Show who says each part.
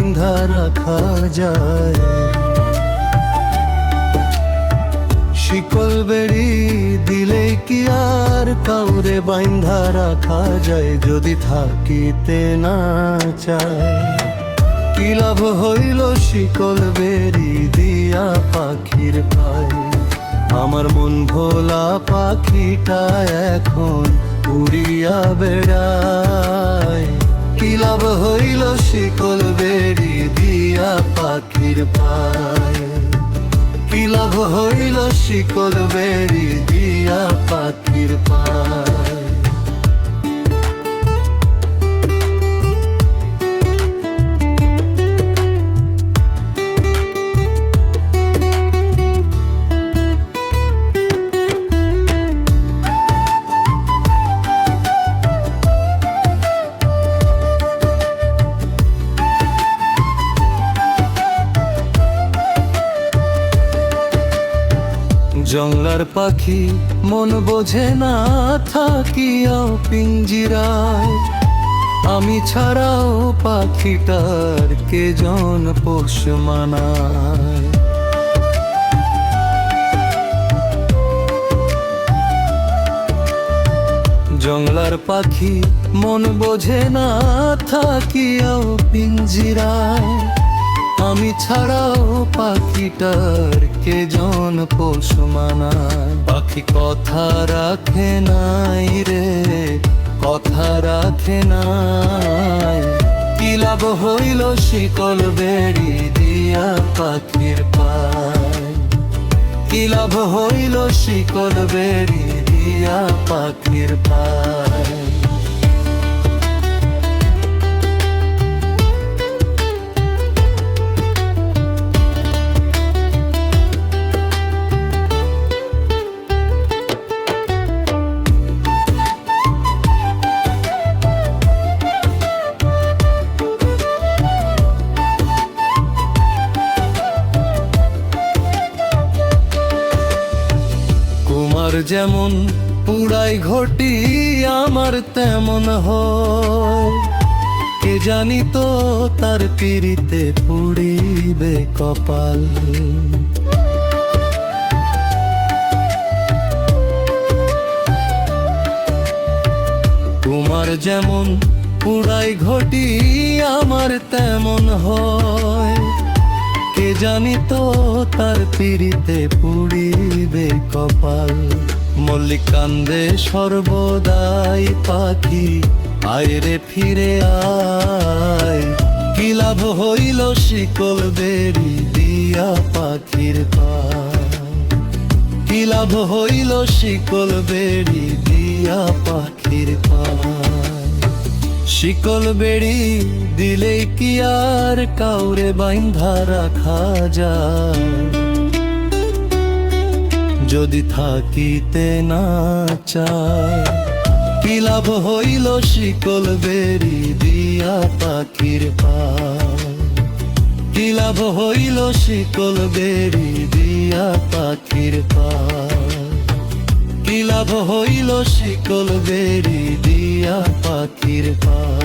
Speaker 1: বাইন্ধা রাখা যায়। শিকল বেড়ি দিলে কি আর কাউরে বাইন্ধা রাখা যায়, যদি থাকিতে না চায়। কি লাভ হইল শিকল বেড়ি দিয়া পাখির পায়, আমার মন ভোলা পাখিটা এখন উড়িয়া বেড়ায়। কি লাভ হইল শিকল বেড়ি দিয়া পাখির পায়, কি লাভ হইল শিকল বেড়ি দিয়া পাখির পায়। জংলার পাখি মন বোঝে না থাকিয়াও পিঞ্জিরায়, আমি ছাড়াও পাখিটার কে জন পোষ মানায়। জংলার পাখি মন বোঝে না থাকিয়াও পিঞ্জিরায়, আমি ছাড়াও পাখিটার কে জন পোষ মানায়। পাখি কথা রাখে নাই রে, কথা রাখে নাই। কি লাভ হইল শিকল বেড়ি দিয়া পাখির পায়, কি লাভ হইল শিকল বেড়ি দিয়া পাখির পায়। তোমার যেমন পুরাই ঘটি আমার তেমন হয়, কে জানি তো তার পিড়িতে পুড়িবে কপাল। তোমার যেমন পুরাই ঘটি আমার তেমন হয়, কে জানি তো তার পিড়িতে পুড়িবে কপাল। মল্লিক কান্দে সর্বদাই পাখি আয় রে ফিরে আয়। কি লাভ হইল শিকল বেড়ি দিয়া পাখির পায়, কি লাভ হইল শিকল বেড়ি দিয়া পাখির পায়। শিকল বেড়ি দিলে কি আর কাউরে বাইন্ধা রাখা যায়, যদি থাকিতে না চায়। কি লাভ হইল শিকল বেড়ি দিয়া পাখির পায়, কি লাভ হইল শিকল বেড়ি দিয়া পাখির পায়, কি লাভ হইল শিকল বেড়ি দিয়া পাখির পায়।